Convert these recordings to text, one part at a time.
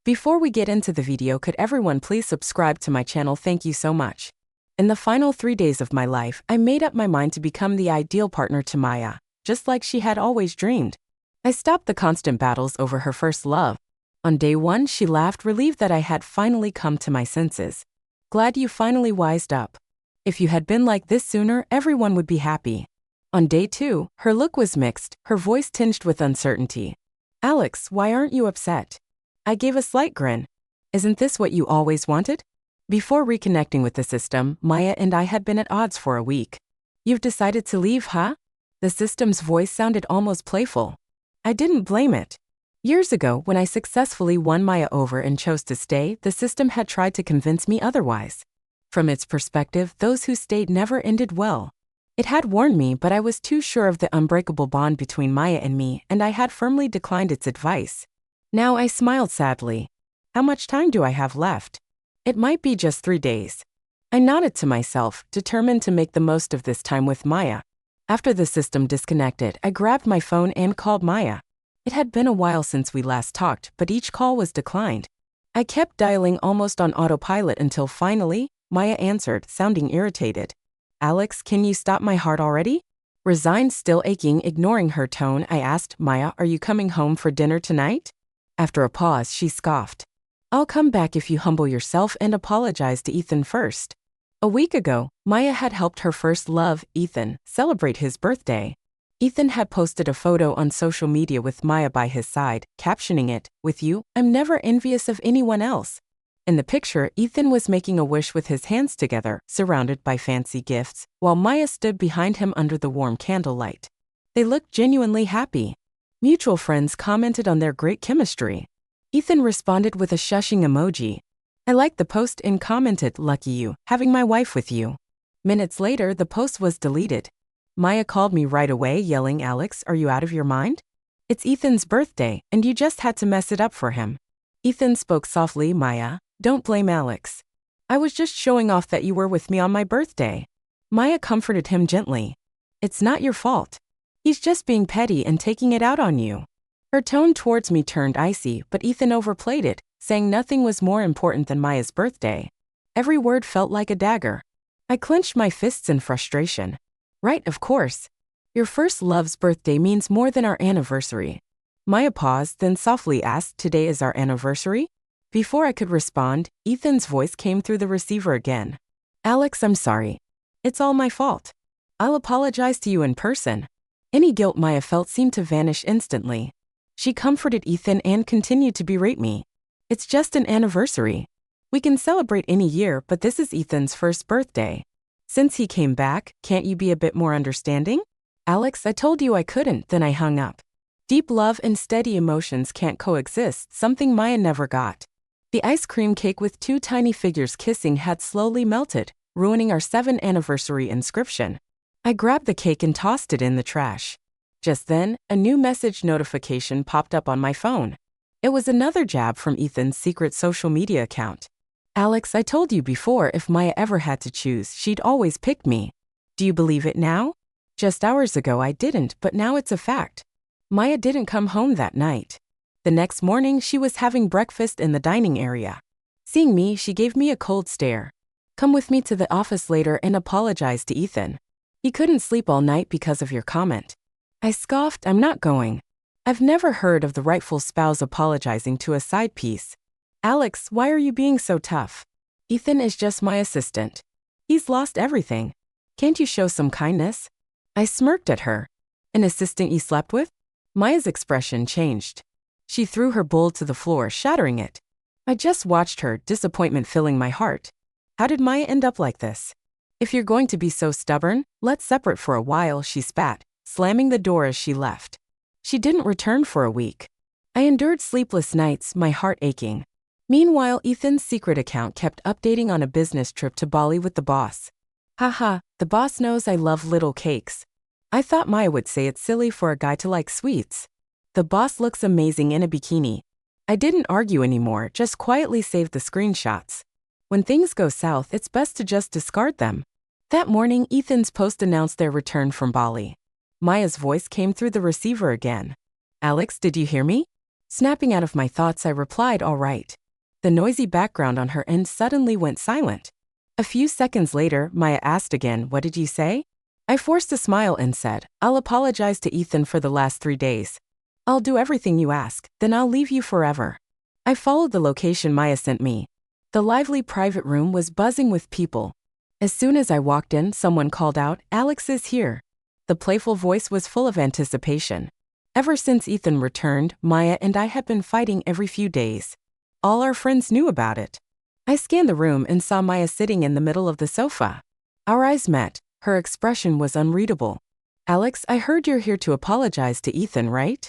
Before we get into the video, could everyone please subscribe to my channel? Thank you so much. In the final 3 days of my life, I made up my mind to become the ideal partner to Maya, just like she had always dreamed. I stopped the constant battles over her first love. On day 1, she laughed, relieved that I had finally come to my senses. Glad you finally wised up. If you had been like this sooner, everyone would be happy. On day 2, her look was mixed, her voice tinged with uncertainty. Alex, why aren't you upset? I gave a slight grin. Isn't this what you always wanted? Before reconnecting with the system, Maya and I had been at odds for a week. You've decided to leave, huh? The system's voice sounded almost playful. I didn't blame it. Years ago, when I successfully won Maya over and chose to stay, the system had tried to convince me otherwise. From its perspective, those who stayed never ended well. It had warned me, but I was too sure of the unbreakable bond between Maya and me, and I had firmly declined its advice. Now I smiled sadly. How much time do I have left? It might be just 3 days. I nodded to myself, determined to make the most of this time with Maya. After the system disconnected, I grabbed my phone and called Maya. It had been a while since we last talked, but each call was declined. I kept dialing almost on autopilot until finally, Maya answered, sounding irritated. Alex, can you stop my heart already? Resigned, still aching, ignoring her tone, I asked, Maya, are you coming home for dinner tonight? After a pause, she scoffed. I'll come back if you humble yourself and apologize to Ethan first. A week ago, Maya had helped her first love, Ethan, celebrate his birthday. Ethan had posted a photo on social media with Maya by his side, captioning it, with you, I'm never envious of anyone else. In the picture, Ethan was making a wish with his hands together, surrounded by fancy gifts, while Maya stood behind him under the warm candlelight. They looked genuinely happy. Mutual friends commented on their great chemistry. Ethan responded with a shushing emoji. I liked the post and commented, lucky you, having my wife with you. Minutes later, the post was deleted. Maya called me right away, yelling, Alex, are you out of your mind? It's Ethan's birthday, and you just had to mess it up for him. Ethan spoke softly, Maya, don't blame Alex. I was just showing off that you were with me on my birthday. Maya comforted him gently. It's not your fault. He's just being petty and taking it out on you. Her tone towards me turned icy, but Ethan overplayed it, saying nothing was more important than Maya's birthday. Every word felt like a dagger. I clenched my fists in frustration. Right, of course. Your first love's birthday means more than our anniversary. Maya paused, then softly asked, today is our anniversary? Before I could respond, Ethan's voice came through the receiver again. Alex, I'm sorry. It's all my fault. I'll apologize to you in person. Any guilt Maya felt seemed to vanish instantly. She comforted Ethan and continued to berate me. It's just an anniversary. We can celebrate any year, but this is Ethan's first birthday. Since he came back, can't you be a bit more understanding? Alex, I told you I couldn't, then I hung up. Deep love and steady emotions can't coexist, something Maya never got. The ice cream cake with 2 tiny figures kissing had slowly melted, ruining our 7th anniversary inscription. I grabbed the cake and tossed it in the trash. Just then, a new message notification popped up on my phone. It was another jab from Ethan's secret social media account. Alex, I told you before if Maya ever had to choose, she'd always pick me. Do you believe it now? Just hours ago I didn't, but now it's a fact. Maya didn't come home that night. The next morning, she was having breakfast in the dining area. Seeing me, she gave me a cold stare. Come with me to the office later and apologize to Ethan. He couldn't sleep all night because of your comment. I scoffed, I'm not going. I've never heard of the rightful spouse apologizing to a side piece. Alex, why are you being so tough? Ethan is just my assistant. He's lost everything. Can't you show some kindness? I smirked at her. An assistant you slept with? Maya's expression changed. She threw her bowl to the floor, shattering it. I just watched her, disappointment filling my heart. How did Maya end up like this? If you're going to be so stubborn, let's separate for a while, she spat, slamming the door as she left. She didn't return for a week. I endured sleepless nights, my heart aching. Meanwhile, Ethan's secret account kept updating on a business trip to Bali with the boss. Haha, the boss knows I love little cakes. I thought Maya would say it's silly for a guy to like sweets. The boss looks amazing in a bikini. I didn't argue anymore, just quietly saved the screenshots. When things go south, it's best to just discard them. That morning, Ethan's post announced their return from Bali. Maya's voice came through the receiver again. Alex, did you hear me? Snapping out of my thoughts, I replied, all right. The noisy background on her end suddenly went silent. A few seconds later, Maya asked again, what did you say? I forced a smile and said, I'll apologize to Ethan for the last 3 days. I'll do everything you ask, then I'll leave you forever. I followed the location Maya sent me. The lively private room was buzzing with people. As soon as I walked in, someone called out, Alex is here. The playful voice was full of anticipation. Ever since Ethan returned, Maya and I had been fighting every few days. All our friends knew about it. I scanned the room and saw Maya sitting in the middle of the sofa. Our eyes met. Her expression was unreadable. Alex, I heard you're here to apologize to Ethan, right?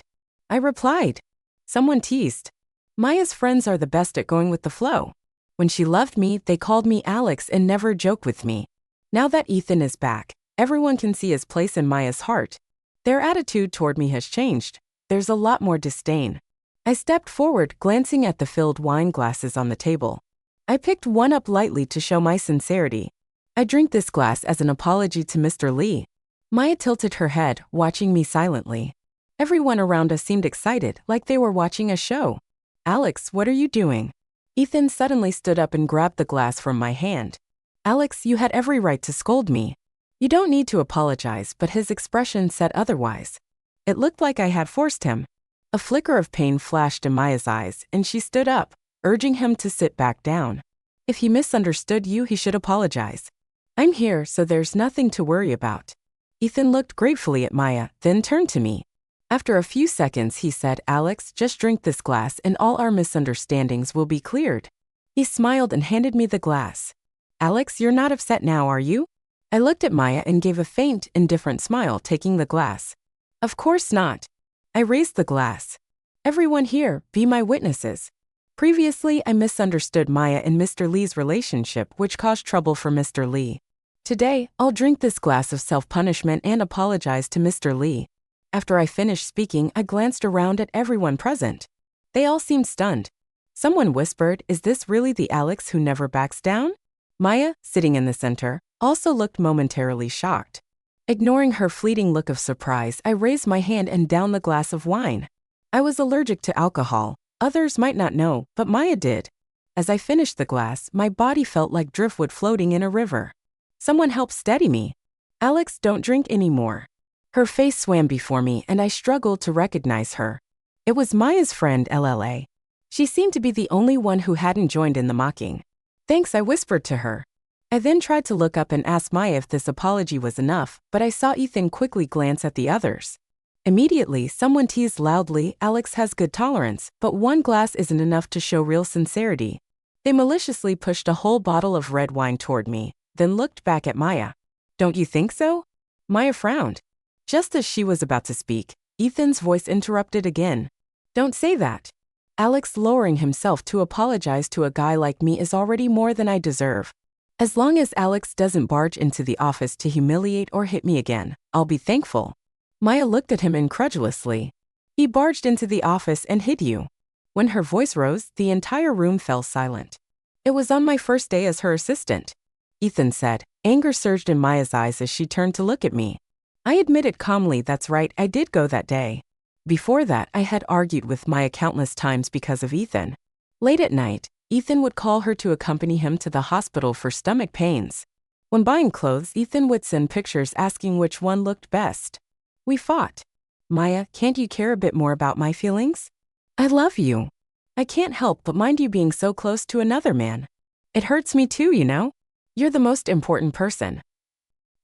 I replied. Someone teased. Maya's friends are the best at going with the flow. When she loved me, they called me Alex and never joked with me. Now that Ethan is back, everyone can see his place in Maya's heart. Their attitude toward me has changed. There's a lot more disdain. I stepped forward, glancing at the filled wine glasses on the table. I picked one up lightly to show my sincerity. I drink this glass as an apology to Mr. Lee. Maya tilted her head, watching me silently. Everyone around us seemed excited, like they were watching a show. Alex, what are you doing? Ethan suddenly stood up and grabbed the glass from my hand. Alex, you had every right to scold me. You don't need to apologize, but his expression said otherwise. It looked like I had forced him. A flicker of pain flashed in Maya's eyes, and she stood up, urging him to sit back down. If he misunderstood you, he should apologize. I'm here, so there's nothing to worry about. Ethan looked gratefully at Maya, then turned to me. After a few seconds, he said, Alex, just drink this glass and all our misunderstandings will be cleared. He smiled and handed me the glass. Alex, you're not upset now, are you? I looked at Maya and gave a faint, indifferent smile, taking the glass. Of course not. I raised the glass. Everyone here, be my witnesses. Previously, I misunderstood Maya and Mr. Lee's relationship, which caused trouble for Mr. Lee. Today, I'll drink this glass of self-punishment and apologize to Mr. Lee. After I finished speaking, I glanced around at everyone present. They all seemed stunned. Someone whispered, is this really the Alex who never backs down? Maya, sitting in the center, also looked momentarily shocked. Ignoring her fleeting look of surprise, I raised my hand and downed the glass of wine. I was allergic to alcohol. Others might not know, but Maya did. As I finished the glass, my body felt like driftwood floating in a river. Someone helped steady me. Alex, don't drink anymore. Her face swam before me, and I struggled to recognize her. It was Maya's friend, LLA. She seemed to be the only one who hadn't joined in the mocking. Thanks, I whispered to her. I then tried to look up and ask Maya if this apology was enough, but I saw Ethan quickly glance at the others. Immediately, someone teased loudly, Alex has good tolerance, but one glass isn't enough to show real sincerity. They maliciously pushed a whole bottle of red wine toward me, then looked back at Maya. Don't you think so? Maya frowned. Just as she was about to speak, Ethan's voice interrupted again. Don't say that. Alex lowering himself to apologize to a guy like me is already more than I deserve. As long as Alex doesn't barge into the office to humiliate or hit me again, I'll be thankful. Maya looked at him incredulously. He barged into the office and hit you. When her voice rose, the entire room fell silent. It was on my first day as her assistant. Ethan said. Anger surged in Maya's eyes as she turned to look at me. I admitted calmly, that's right, I did go that day. Before that, I had argued with Maya countless times because of Ethan. Late at night, Ethan would call her to accompany him to the hospital for stomach pains. When buying clothes, Ethan would send pictures asking which one looked best. We fought. Maya, can't you care a bit more about my feelings? I love you. I can't help but mind you being so close to another man. It hurts me too, you know? You're the most important person.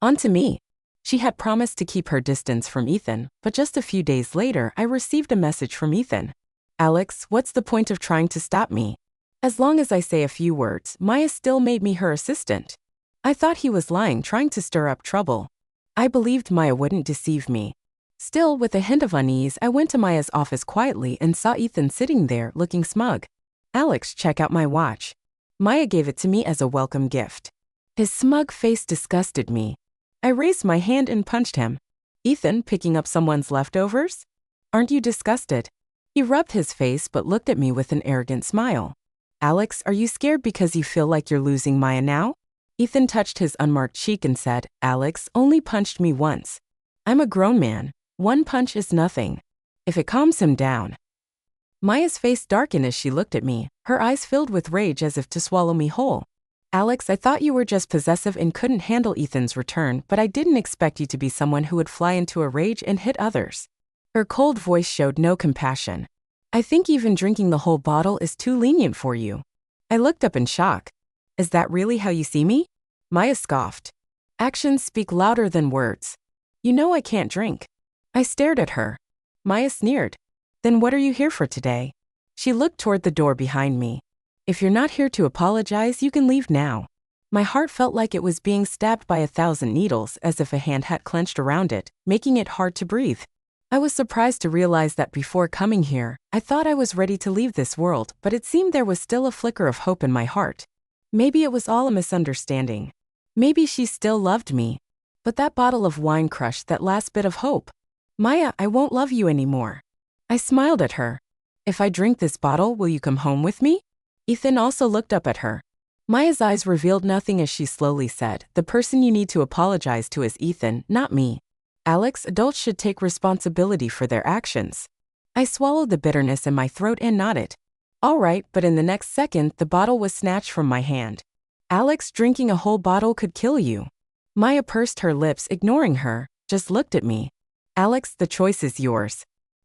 On to me. She had promised to keep her distance from Ethan, but just a few days later, I received a message from Ethan. Alex, what's the point of trying to stop me? As long as I say a few words, Maya still made me her assistant. I thought he was lying, trying to stir up trouble. I believed Maya wouldn't deceive me. Still, with a hint of unease, I went to Maya's office quietly and saw Ethan sitting there, looking smug. Alex, check out my watch. Maya gave it to me as a welcome gift. His smug face disgusted me. I raised my hand and punched him. Ethan, picking up someone's leftovers? Aren't you disgusted? He rubbed his face but looked at me with an arrogant smile. Alex, are you scared because you feel like you're losing Maya now? Ethan touched his unmarked cheek and said, Alex only punched me once. I'm a grown man. One punch is nothing. If it calms him down. Maya's face darkened as she looked at me, her eyes filled with rage as if to swallow me whole. Alex, I thought you were just possessive and couldn't handle Ethan's return, but I didn't expect you to be someone who would fly into a rage and hit others. Her cold voice showed no compassion. I think even drinking the whole bottle is too lenient for you. I looked up in shock. Is that really how you see me? Maya scoffed. Actions speak louder than words. You know I can't drink. I stared at her. Maya sneered. Then what are you here for today? She looked toward the door behind me. If you're not here to apologize, you can leave now. My heart felt like it was being stabbed by 1,000 needles, as if a hand had clenched around it, making it hard to breathe. I was surprised to realize that before coming here, I thought I was ready to leave this world, but it seemed there was still a flicker of hope in my heart. Maybe it was all a misunderstanding. Maybe she still loved me. But that bottle of wine crushed that last bit of hope. Maya, I won't love you anymore. I smiled at her. If I drink this bottle, will you come home with me? Ethan also looked up at her. Maya's eyes revealed nothing as she slowly said, the person you need to apologize to is Ethan, not me. Alex, adults should take responsibility for their actions. I swallowed the bitterness in my throat and nodded. All right, but in the next second, the bottle was snatched from my hand. Alex, drinking a whole bottle could kill you. Maya pursed her lips, ignoring her, just looked at me. Alex, the choice is yours.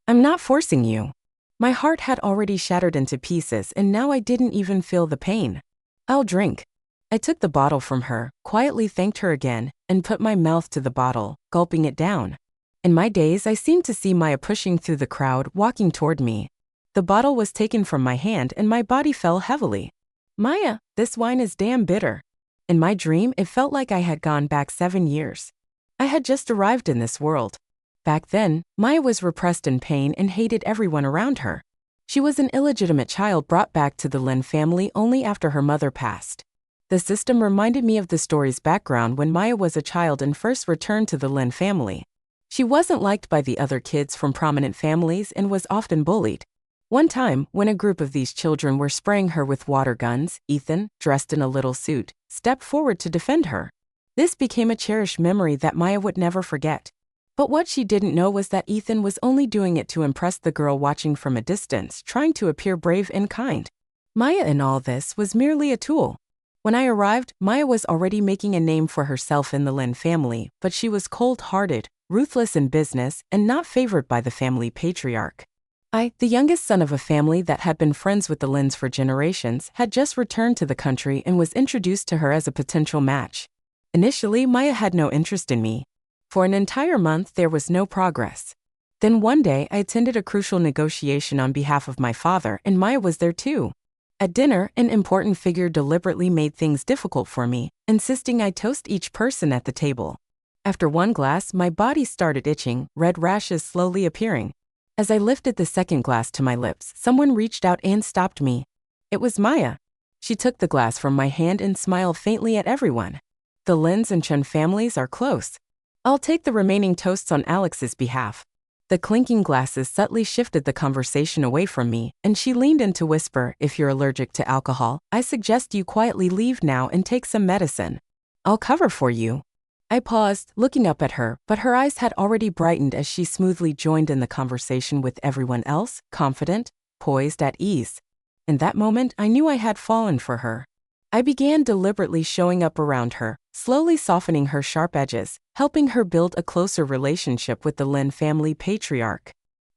I'm not forcing you. My heart had already shattered into pieces and now I didn't even feel the pain. I'll drink. I took the bottle from her, quietly thanked her again, and put my mouth to the bottle, gulping it down. In my daze, I seemed to see Maya pushing through the crowd, walking toward me. The bottle was taken from my hand and my body fell heavily. Maya, this wine is damn bitter. In my dream, it felt like I had gone back 7 years. I had just arrived in this world. Back then, Maya was repressed in pain and hated everyone around her. She was an illegitimate child brought back to the Lin family only after her mother passed. The system reminded me of the story's background when Maya was a child and first returned to the Lin family. She wasn't liked by the other kids from prominent families and was often bullied. One time, when a group of these children were spraying her with water guns, Ethan, dressed in a little suit, stepped forward to defend her. This became a cherished memory that Maya would never forget. But what she didn't know was that Ethan was only doing it to impress the girl watching from a distance, trying to appear brave and kind. Maya in all this was merely a tool. When I arrived, Maya was already making a name for herself in the Lin family, but she was cold-hearted, ruthless in business, and not favored by the family patriarch. I, the youngest son of a family that had been friends with the Lins for generations, had just returned to the country and was introduced to her as a potential match. Initially, Maya had no interest in me. For an entire month, there was no progress. Then one day, I attended a crucial negotiation on behalf of my father, and Maya was there too. At dinner, an important figure deliberately made things difficult for me, insisting I toast each person at the table. After one glass, my body started itching, red rashes slowly appearing. As I lifted the second glass to my lips, someone reached out and stopped me. It was Maya. She took the glass from my hand and smiled faintly at everyone. The Lins and Chen families are close. I'll take the remaining toasts on Alex's behalf. The clinking glasses subtly shifted the conversation away from me, and she leaned in to whisper, if you're allergic to alcohol, I suggest you quietly leave now and take some medicine. I'll cover for you. I paused, looking up at her, but her eyes had already brightened as she smoothly joined in the conversation with everyone else, confident, poised at ease. In that moment, I knew I had fallen for her. I began deliberately showing up around her, slowly softening her sharp edges, helping her build a closer relationship with the Lin family patriarch.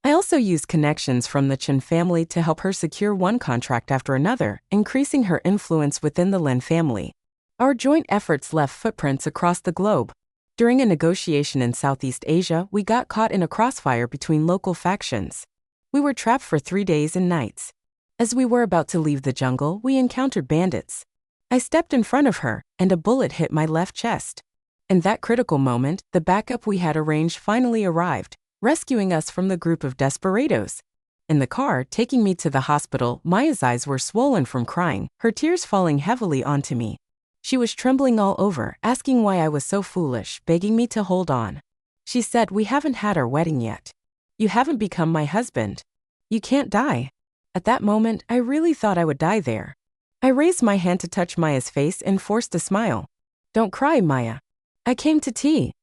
I also used connections from the Chen family to help her secure one contract after another, increasing her influence within the Lin family. Our joint efforts left footprints across the globe. During a negotiation in Southeast Asia, we got caught in a crossfire between local factions. We were trapped for 3 days and nights. As we were about to leave the jungle, we encountered bandits. I stepped in front of her, and a bullet hit my left chest. In that critical moment, the backup we had arranged finally arrived, rescuing us from the group of desperados. In the car, taking me to the hospital, Maya's eyes were swollen from crying, her tears falling heavily onto me. She was trembling all over, asking why I was so foolish, begging me to hold on. She said, we haven't had our wedding yet. You haven't become my husband. You can't die. At that moment, I really thought I would die there. I raised my hand to touch Maya's face and forced a smile. Don't cry, Maya. I came to tea.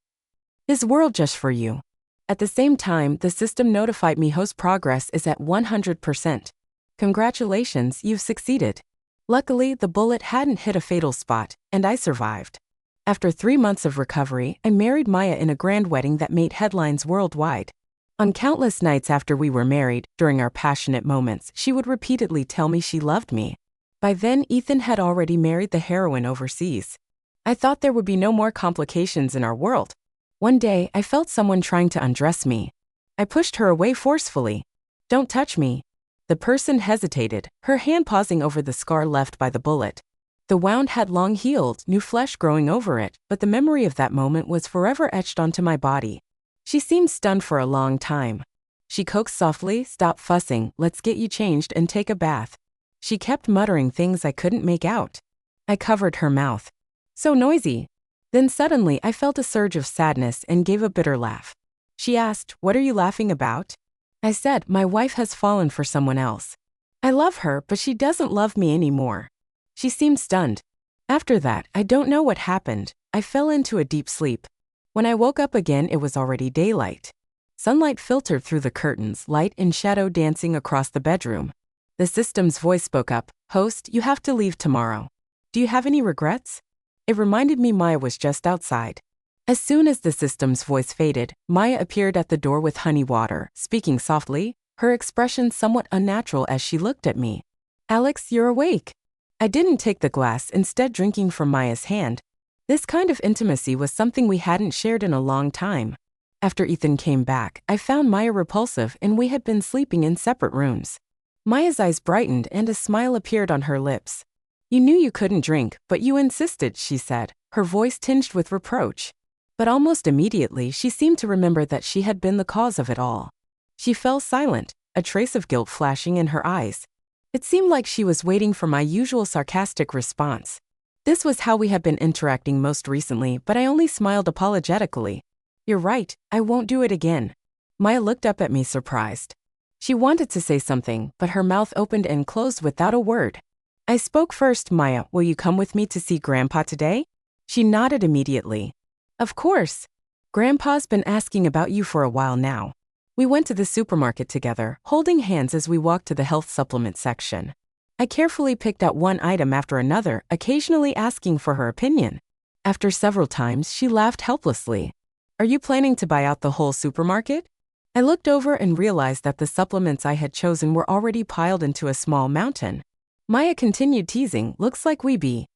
His world just for you. At the same time, the system notified me host progress is at 100%. Congratulations, you've succeeded. Luckily, the bullet hadn't hit a fatal spot, and I survived. After 3 months of recovery, I married Maya in a grand wedding that made headlines worldwide. On countless nights after we were married, during our passionate moments, she would repeatedly tell me she loved me. By then, Ethan had already married the heroine overseas. I thought there would be no more complications in our world. One day, I felt someone trying to undress me. I pushed her away forcefully. "Don't touch me." The person hesitated, her hand pausing over the scar left by the bullet. The wound had long healed, new flesh growing over it, but the memory of that moment was forever etched onto my body. She seemed stunned for a long time. She coaxed softly, "Stop fussing, let's get you changed and take a bath." She kept muttering things I couldn't make out. I covered her mouth. "So noisy." Then suddenly I felt a surge of sadness and gave a bitter laugh. She asked, "What are you laughing about?" I said, "My wife has fallen for someone else. I love her, but she doesn't love me anymore." She seemed stunned. After that, I don't know what happened. I fell into a deep sleep. When I woke up again, it was already daylight. Sunlight filtered through the curtains, light and shadow dancing across the bedroom. The system's voice spoke up, "Host, you have to leave tomorrow. Do you have any regrets?" It reminded me Maya was just outside. As soon as the system's voice faded, Maya appeared at the door with honey water, speaking softly, her expression somewhat unnatural as she looked at me. "Alex, you're awake." I didn't take the glass, instead drinking from Maya's hand. This kind of intimacy was something we hadn't shared in a long time. After Ethan came back, I found Maya repulsive and we had been sleeping in separate rooms. Maya's eyes brightened and a smile appeared on her lips. "You knew you couldn't drink, but you insisted," she said, her voice tinged with reproach. But almost immediately, she seemed to remember that she had been the cause of it all. She fell silent, a trace of guilt flashing in her eyes. It seemed like she was waiting for my usual sarcastic response. This was how we had been interacting most recently, but I only smiled apologetically. "You're right, I won't do it again." Maya looked up at me surprised. She wanted to say something, but her mouth opened and closed without a word. I spoke first. "Maya, will you come with me to see Grandpa today?" She nodded immediately. "Of course. Grandpa's been asking about you for a while now." We went to the supermarket together, holding hands as we walked to the health supplement section. I carefully picked out one item after another, occasionally asking for her opinion. After several times, she laughed helplessly. "Are you planning to buy out the whole supermarket?" I looked over and realized that the supplements I had chosen were already piled into a small mountain. Maya continued teasing, "Looks like we be."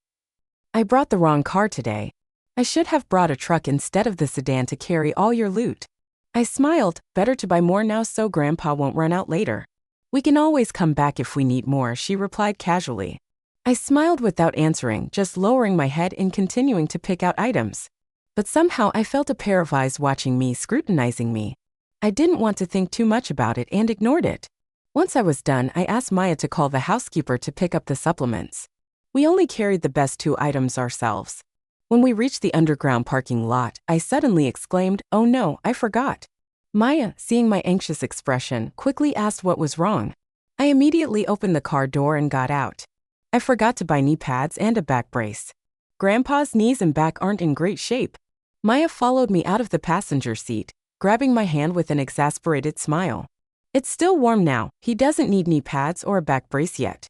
"I brought the wrong car today. I should have brought a truck instead of the sedan to carry all your loot." I smiled, "Better to buy more now so Grandpa won't run out later." "We can always come back if we need more," she replied casually. I smiled without answering, just lowering my head and continuing to pick out items. But somehow I felt a pair of eyes watching me, scrutinizing me. I didn't want to think too much about it and ignored it. Once I was done, I asked Maya to call the housekeeper to pick up the supplements. We only carried the best 2 items ourselves. When we reached the underground parking lot, I suddenly exclaimed, "Oh no, I forgot." Maya, seeing my anxious expression, quickly asked what was wrong. I immediately opened the car door and got out. "I forgot to buy knee pads and a back brace. Grandpa's knees and back aren't in great shape." Maya followed me out of the passenger seat, grabbing my hand with an exasperated smile. "It's still warm now. He doesn't need knee pads or a back brace yet."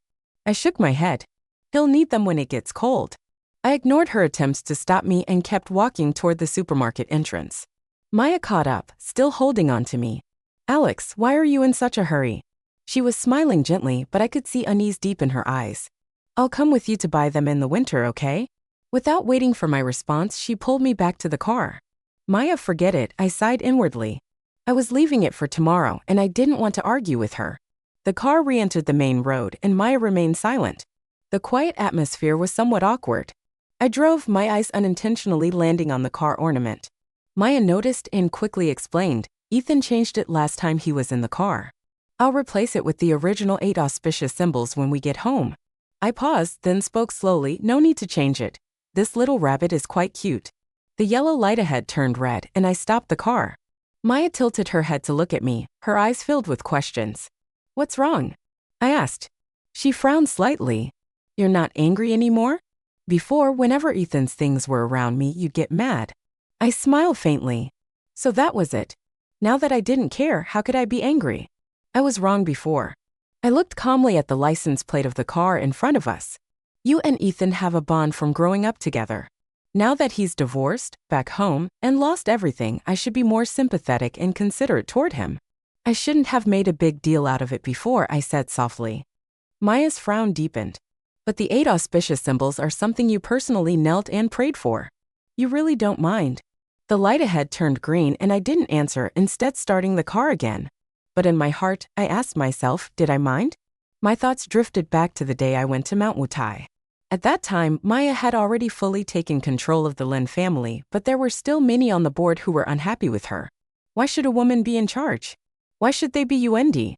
I shook my head. "He'll need them when it gets cold." I ignored her attempts to stop me and kept walking toward the supermarket entrance. Maya caught up, still holding on to me. "Alex, why are you in such a hurry?" She was smiling gently, but I could see unease deep in her eyes. "I'll come with you to buy them in the winter, okay?" Without waiting for my response, she pulled me back to the car. "Maya, forget it," I sighed inwardly. I was leaving it for tomorrow, and I didn't want to argue with her. The car re-entered the main road, and Maya remained silent. The quiet atmosphere was somewhat awkward. I drove, my eyes unintentionally landing on the car ornament. Maya noticed and quickly explained, "Ethan changed it last time he was in the car. I'll replace it with the original 8 auspicious symbols when we get home." I paused, then spoke slowly, "No need to change it. This little rabbit is quite cute." The yellow light ahead turned red, and I stopped the car. Maya tilted her head to look at me, her eyes filled with questions. "What's wrong?" I asked. She frowned slightly. "You're not angry anymore? Before, whenever Ethan's things were around me, you'd get mad." I smiled faintly. "So that was it. Now that I didn't care, how could I be angry? I was wrong before. I looked calmly at the license plate of the car in front of us. You and Ethan have a bond from growing up together. Now that he's divorced, back home, and lost everything, I should be more sympathetic and considerate toward him. I shouldn't have made a big deal out of it before, I said softly. Maya's frown deepened. But the 8 auspicious symbols are something you personally knelt and prayed for. You really don't mind? The light ahead turned green and I didn't answer, instead starting the car again. But in my heart, I asked myself, did I mind? My thoughts drifted back to the day I went to Mount Wutai. At that time, Maya had already fully taken control of the Lin family, but there were still many on the board who were unhappy with her. Why should a woman be in charge? Why should they be UND?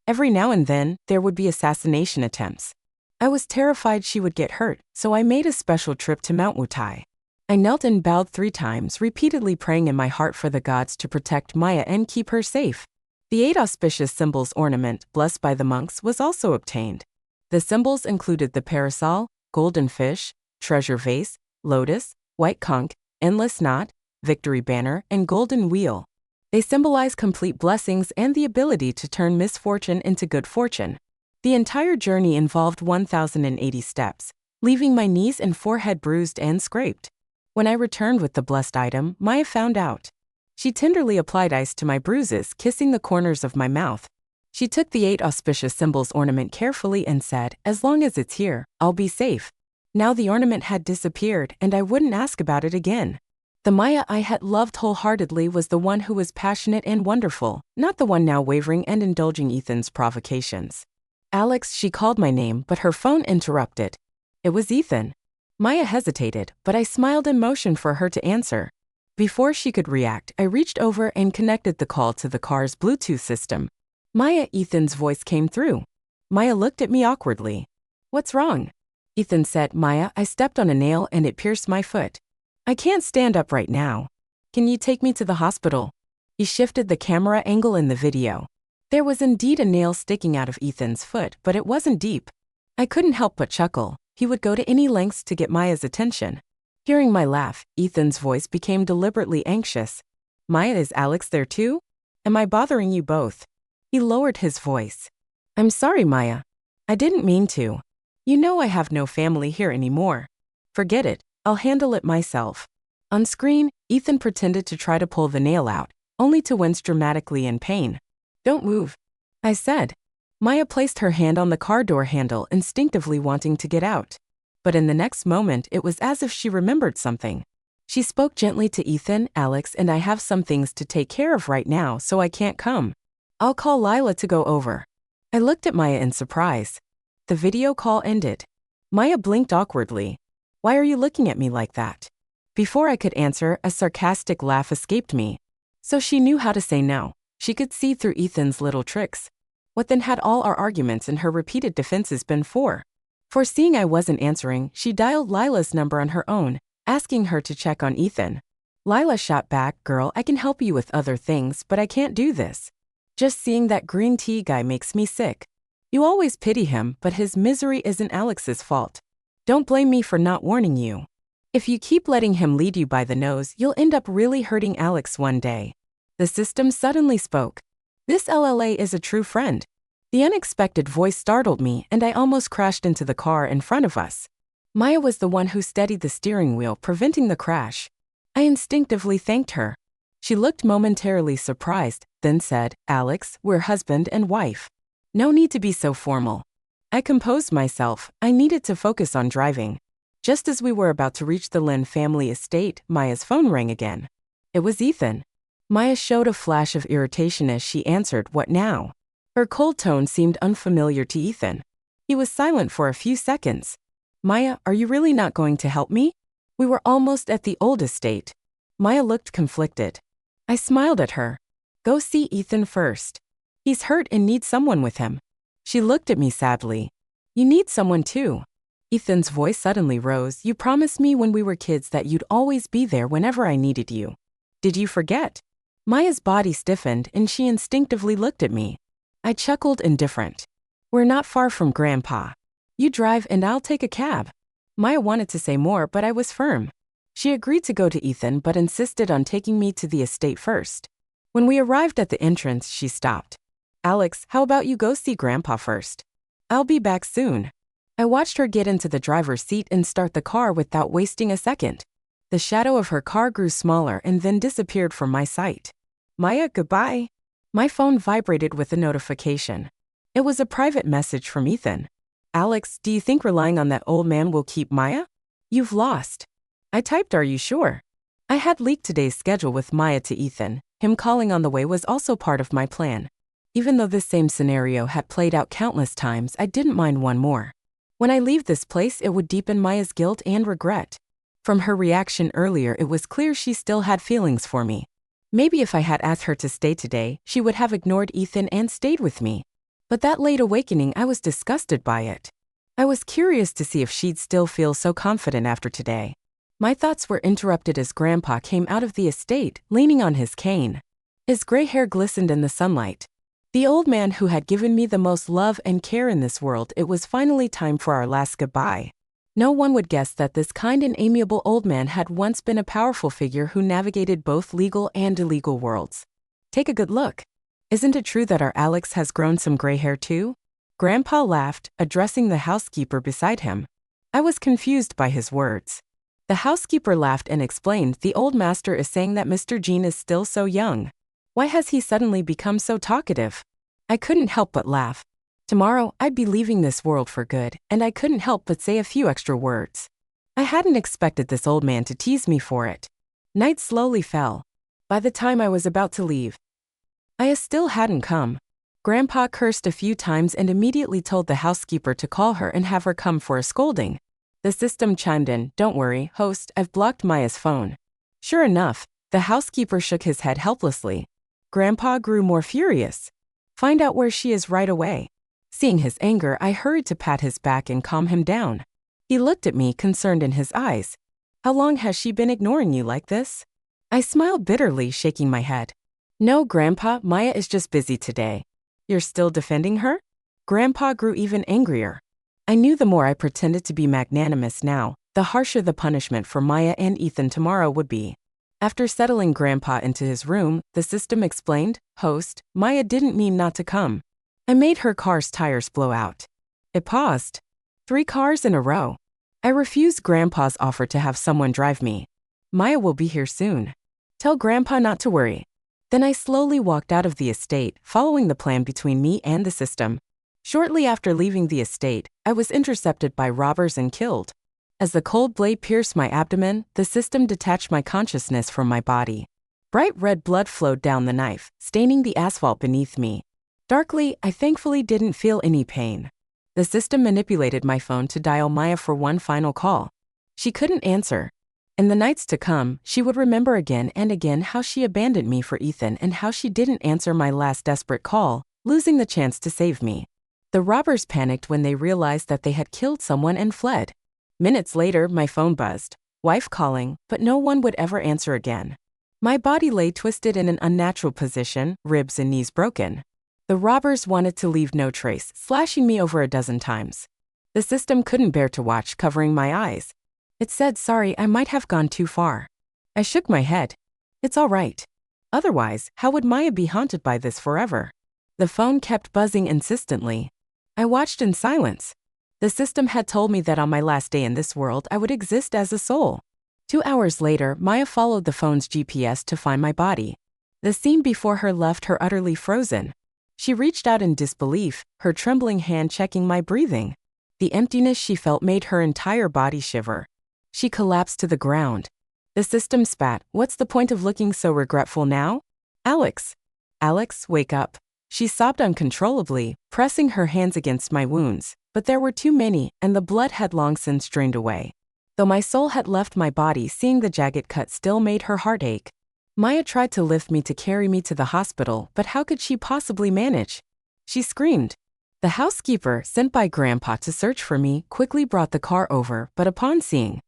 Every now and then, there would be assassination attempts. I was terrified she would get hurt, so I made a special trip to Mount Wutai. I knelt and bowed 3 times, repeatedly praying in my heart for the gods to protect Maya and keep her safe. The 8 auspicious symbols ornament, blessed by the monks, was also obtained. The symbols included the parasol, golden fish, treasure vase, lotus, white conch, endless knot, victory banner, and golden wheel. They symbolize complete blessings and the ability to turn misfortune into good fortune. The entire journey involved 1,080 steps, leaving my knees and forehead bruised and scraped. When I returned with the blessed item, Maya found out. She tenderly applied ice to my bruises, kissing the corners of my mouth. She took the 8 auspicious symbols ornament carefully and said, as long as it's here, I'll be safe. Now the ornament had disappeared and I wouldn't ask about it again. The Maya I had loved wholeheartedly was the one who was passionate and wonderful, not the one now wavering and indulging Ethan's provocations. Alex, she called my name, but her phone interrupted. It was Ethan. Maya hesitated, but I smiled and motioned for her to answer. Before she could react, I reached over and connected the call to the car's Bluetooth system. Maya, Ethan's voice came through. Maya looked at me awkwardly. What's wrong? Ethan said, Maya, I stepped on a nail and it pierced my foot. I can't stand up right now. Can you take me to the hospital? He shifted the camera angle in the video. There was indeed a nail sticking out of Ethan's foot, but it wasn't deep. I couldn't help but chuckle. He would go to any lengths to get Maya's attention. Hearing my laugh, Ethan's voice became deliberately anxious. Maya, is Alex there too? Am I bothering you both? He lowered his voice. I'm sorry, Maya. I didn't mean to. You know I have no family here anymore. Forget it, I'll handle it myself. On screen, Ethan pretended to try to pull the nail out, only to wince dramatically in pain. Don't move, I said. Maya placed her hand on the car door handle, instinctively wanting to get out. But in the next moment, it was as if she remembered something. She spoke gently to Ethan, Alex, and I have some things to take care of right now, so I can't come. I'll call Lila to go over. I looked at Maya in surprise. The video call ended. Maya blinked awkwardly. Why are you looking at me like that? Before I could answer, a sarcastic laugh escaped me. So she knew how to say no. She could see through Ethan's little tricks. What then had all our arguments and her repeated defenses been for? Foreseeing I wasn't answering, she dialed Lila's number on her own, asking her to check on Ethan. Lila shot back, girl, I can help you with other things, but I can't do this. Just seeing that green tea guy makes me sick. You always pity him, but his misery isn't Alex's fault. Don't blame me for not warning you. If you keep letting him lead you by the nose, you'll end up really hurting Alex one day. The system suddenly spoke. This LLA is a true friend. The unexpected voice startled me, and I almost crashed into the car in front of us. Maya was the one who steadied the steering wheel, preventing the crash. I instinctively thanked her. She looked momentarily surprised, then said, Alex, we're husband and wife. No need to be so formal. I composed myself. I needed to focus on driving. Just as we were about to reach the Lin family estate, Maya's phone rang again. It was Ethan. Maya showed a flash of irritation as she answered, what now? Her cold tone seemed unfamiliar to Ethan. He was silent for a few seconds. Maya, are you really not going to help me? We were almost at the old estate. Maya looked conflicted. I smiled at her. Go see Ethan first. He's hurt and needs someone with him. She looked at me sadly. You need someone too. Ethan's voice suddenly rose. You promised me when we were kids that you'd always be there whenever I needed you. Did you forget? Maya's body stiffened and she instinctively looked at me. I chuckled indifferent. We're not far from Grandpa. You drive and I'll take a cab. Maya wanted to say more, but I was firm. She agreed to go to Ethan but insisted on taking me to the estate first. When we arrived at the entrance, she stopped. Alex, how about you go see Grandpa first? I'll be back soon. I watched her get into the driver's seat and start the car without wasting a second. The shadow of her car grew smaller and then disappeared from my sight. Maya, goodbye. My phone vibrated with a notification. It was a private message from Ethan. Alex, do you think relying on that old man will keep Maya? You've lost. I typed, are you sure? I had leaked today's schedule with Maya to Ethan. Him calling on the way was also part of my plan. Even though this same scenario had played out countless times, I didn't mind one more. When I leave this place, it would deepen Maya's guilt and regret. From her reaction earlier, it was clear she still had feelings for me. Maybe if I had asked her to stay today, she would have ignored Ethan and stayed with me. But that late awakening, I was disgusted by it. I was curious to see if she'd still feel so confident after today. My thoughts were interrupted as Grandpa came out of the estate, leaning on his cane. His gray hair glistened in the sunlight. The old man who had given me the most love and care in this world, it was finally time for our last goodbye. No one would guess that this kind and amiable old man had once been a powerful figure who navigated both legal and illegal worlds. Take a good look. Isn't it true that our Alex has grown some gray hair too? Grandpa laughed, addressing the housekeeper beside him. I was confused by his words. The housekeeper laughed and explained, the old master is saying that Mr. Jean is still so young. Why has he suddenly become so talkative? I couldn't help but laugh. Tomorrow, I'd be leaving this world for good, and I couldn't help but say a few extra words. I hadn't expected this old man to tease me for it. Night slowly fell. By the time I was about to leave, Aya still hadn't come. Grandpa cursed a few times and immediately told the housekeeper to call her and have her come for a scolding. The system chimed in, don't worry, host, I've blocked Maya's phone. Sure enough, the housekeeper shook his head helplessly. Grandpa grew more furious. Find out where she is right away. Seeing his anger, I hurried to pat his back and calm him down. He looked at me, concerned in his eyes. How long has she been ignoring you like this? I smiled bitterly, shaking my head. No, Grandpa, Maya is just busy today. You're still defending her? Grandpa grew even angrier. I knew the more I pretended to be magnanimous now, the harsher the punishment for Maya and Ethan tomorrow would be. After settling Grandpa into his room, the system explained, host, Maya didn't mean not to come. I made her car's tires blow out. It paused. 3 cars in a row. I refused Grandpa's offer to have someone drive me. Maya will be here soon. Tell Grandpa not to worry. Then I slowly walked out of the estate, following the plan between me and the system. Shortly after leaving the estate, I was intercepted by robbers and killed. As the cold blade pierced my abdomen, the system detached my consciousness from my body. Bright red blood flowed down the knife, staining the asphalt beneath me. Darkly, I thankfully didn't feel any pain. The system manipulated my phone to dial Maya for one final call. She couldn't answer. In the nights to come, she would remember again and again how she abandoned me for Ethan and how she didn't answer my last desperate call, losing the chance to save me. The robbers panicked when they realized that they had killed someone and fled. Minutes later, my phone buzzed. Wife calling, but no one would ever answer again. My body lay twisted in an unnatural position, ribs and knees broken. The robbers wanted to leave no trace, slashing me over a dozen times. The system couldn't bear to watch, covering my eyes. It said, sorry, I might have gone too far. I shook my head. It's all right. Otherwise, how would Maya be haunted by this forever? The phone kept buzzing insistently. I watched in silence. The system had told me that on my last day in this world, I would exist as a soul. 2 hours later, Maya followed the phone's GPS to find my body. The scene before her left her utterly frozen. She reached out in disbelief, her trembling hand checking my breathing. The emptiness she felt made her entire body shiver. She collapsed to the ground. The system spat, what's the point of looking so regretful now? Alex. Alex, wake up. She sobbed uncontrollably, pressing her hands against my wounds, but there were too many, and the blood had long since drained away. Though my soul had left my body, seeing the jagged cut still made her heart ache. Maya tried to lift me to carry me to the hospital, but how could she possibly manage? She screamed. The housekeeper, sent by Grandpa to search for me, quickly brought the car over, but upon seeing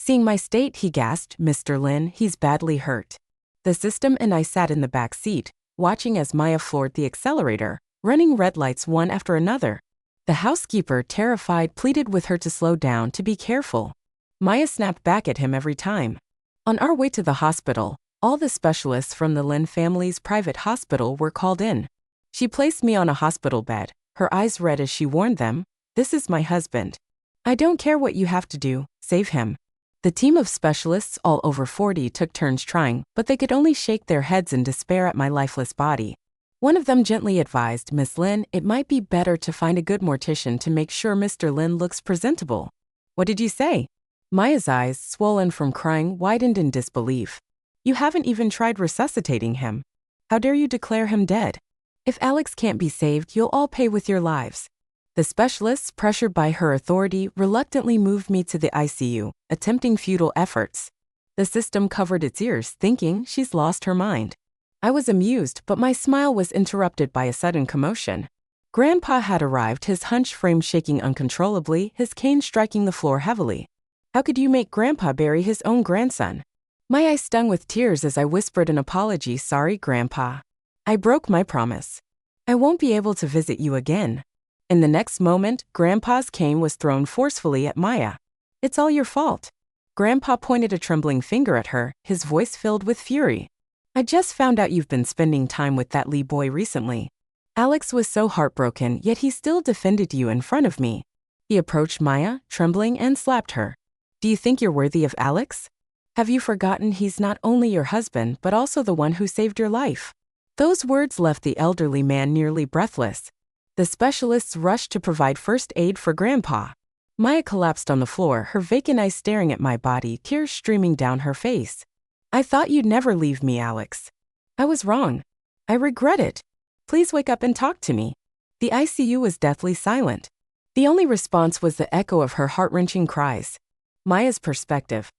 my state, he gasped, Mr. Lin, he's badly hurt. The system and I sat in the back seat, watching as Maya floored the accelerator, running red lights one after another. The housekeeper, terrified, pleaded with her to slow down, to be careful. Maya snapped back at him every time. On our way to the hospital, all the specialists from the Lin family's private hospital were called in. She placed me on a hospital bed, her eyes red as she warned them, "This is my husband. I don't care what you have to do, save him." The team of specialists, all over 40, took turns trying, but they could only shake their heads in despair at my lifeless body. One of them gently advised, "Miss Lin, it might be better to find a good mortician to make sure Mr. Lin looks presentable." "What did you say?" Maya's eyes, swollen from crying, widened in disbelief. "You haven't even tried resuscitating him. How dare you declare him dead? If Alex can't be saved, you'll all pay with your lives." The specialists, pressured by her authority, reluctantly moved me to the ICU, attempting futile efforts. The system covered its ears, thinking she's lost her mind. I was amused, but my smile was interrupted by a sudden commotion. Grandpa had arrived, his hunched frame shaking uncontrollably, his cane striking the floor heavily. How could you make Grandpa bury his own grandson? My eyes stung with tears as I whispered an apology. "Sorry, Grandpa. I broke my promise. I won't be able to visit you again." In the next moment, Grandpa's cane was thrown forcefully at Maya. "It's all your fault." Grandpa pointed a trembling finger at her, his voice filled with fury. "I just found out you've been spending time with that Lee boy recently. Alex was so heartbroken, yet he still defended you in front of me." He approached Maya, trembling, and slapped her. "Do you think you're worthy of Alex? Have you forgotten he's not only your husband but also the one who saved your life?" Those words left the elderly man nearly breathless. The specialists rushed to provide first aid for Grandpa. Maya collapsed on the floor, her vacant eyes staring at my body, tears streaming down her face. "I thought you'd never leave me, Alex. I was wrong. I regret it. Please wake up and talk to me." The ICU was deathly silent. The only response was the echo of her heart-wrenching cries. Maya's perspective.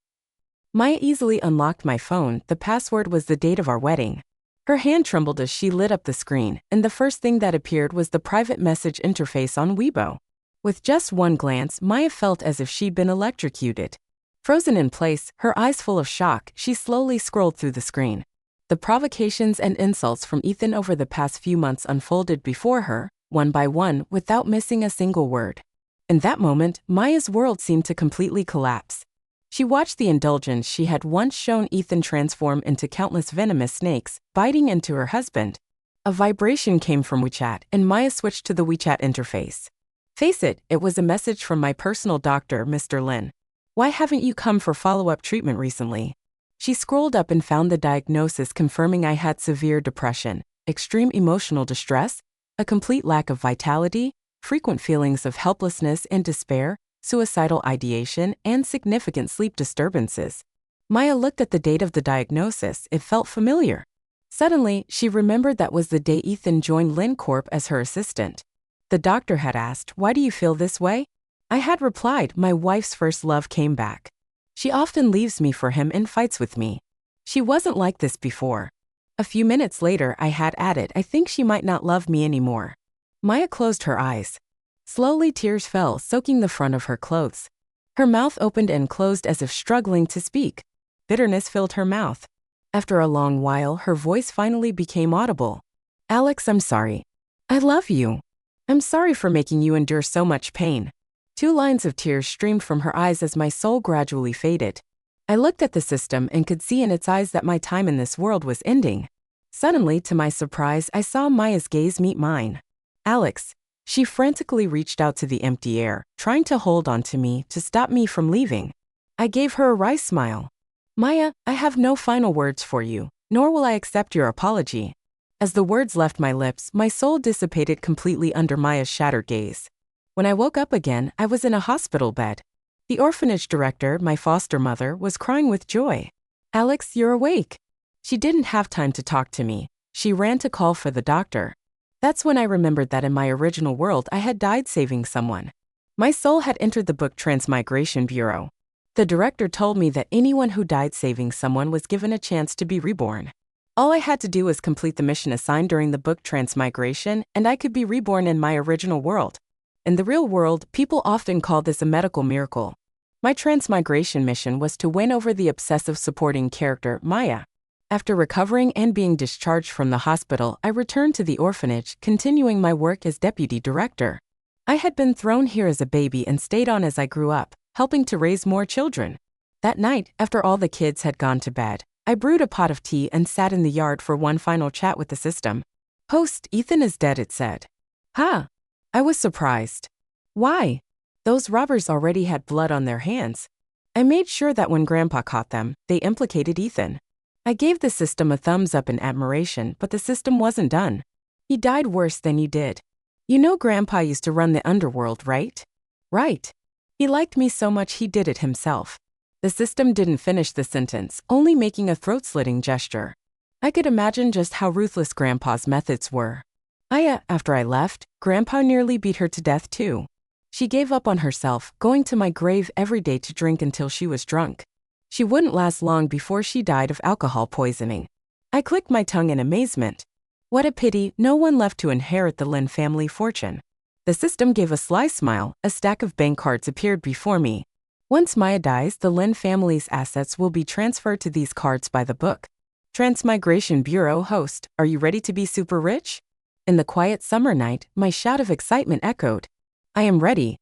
Maya easily unlocked my phone. The password was the date of our wedding. Her hand trembled as she lit up the screen, and the first thing that appeared was the private message interface on Weibo. With just one glance, Maya felt as if she'd been electrocuted. Frozen in place, her eyes full of shock, she slowly scrolled through the screen. The provocations and insults from Ethan over the past few months unfolded before her, one by one, without missing a single word. In that moment, Maya's world seemed to completely collapse. She watched the indulgence she had once shown Ethan transform into countless venomous snakes, biting into her husband. A vibration came from WeChat, and Maya switched to the WeChat interface. "Face it, it was a message from my personal doctor, Mr. Lin. Why haven't you come for follow-up treatment recently?" She scrolled up and found the diagnosis confirming I had severe depression, extreme emotional distress, a complete lack of vitality, frequent feelings of helplessness and despair, suicidal ideation, and significant sleep disturbances. Maya looked at the date of the diagnosis. It felt familiar. Suddenly, she remembered that was the day Ethan joined Lin Corp as her assistant. The doctor had asked, "Why do you feel this way?" I had replied, "My wife's first love came back. She often leaves me for him and fights with me. She wasn't like this before." A few minutes later, I had added, "I think she might not love me anymore." Maya closed her eyes. Slowly, tears fell, soaking the front of her clothes. Her mouth opened and closed as if struggling to speak. Bitterness filled her mouth. After a long while, her voice finally became audible. "Alex, I'm sorry. I love you. I'm sorry for making you endure so much pain." 2 lines of tears streamed from her eyes as my soul gradually faded. I looked at the system and could see in its eyes that my time in this world was ending. Suddenly, to my surprise, I saw Maya's gaze meet mine. "Alex." She frantically reached out to the empty air, trying to hold on to me to stop me from leaving. I gave her a wry smile. "Maya, I have no final words for you, nor will I accept your apology." As the words left my lips, my soul dissipated completely under Maya's shattered gaze. When I woke up again, I was in a hospital bed. The orphanage director, my foster mother, was crying with joy. "Alex, you're awake." She didn't have time to talk to me. She ran to call for the doctor. That's when I remembered that in my original world I had died saving someone. My soul had entered the book Transmigration Bureau. The director told me that anyone who died saving someone was given a chance to be reborn. All I had to do was complete the mission assigned during the book Transmigration, and I could be reborn in my original world. In the real world, people often call this a medical miracle. My transmigration mission was to win over the obsessive supporting character, Maya. After recovering and being discharged from the hospital, I returned to the orphanage, continuing my work as deputy director. I had been thrown here as a baby and stayed on as I grew up, helping to raise more children. That night, after all the kids had gone to bed, I brewed a pot of tea and sat in the yard for one final chat with the system. Host, Ethan is dead, it said. Huh? I was surprised. Why? Those robbers already had blood on their hands. I made sure that when Grandpa caught them, they implicated Ethan. I gave the system a thumbs up in admiration, but the system wasn't done. He died worse than you did. You know Grandpa used to run the underworld, right? Right. He liked me so much he did it himself. The system didn't finish the sentence, only making a throat-slitting gesture. I could imagine just how ruthless Grandpa's methods were. After I left, Grandpa nearly beat her to death too. She gave up on herself, going to my grave every day to drink until she was drunk. She wouldn't last long before she died of alcohol poisoning. I clicked my tongue in amazement. What a pity, no one left to inherit the Lin family fortune. The system gave a sly smile. A stack of bank cards appeared before me. Once Maya dies, the Lin family's assets will be transferred to these cards by the book. Transmigration Bureau host, are you ready to be super rich? In the quiet summer night, my shout of excitement echoed. I am ready.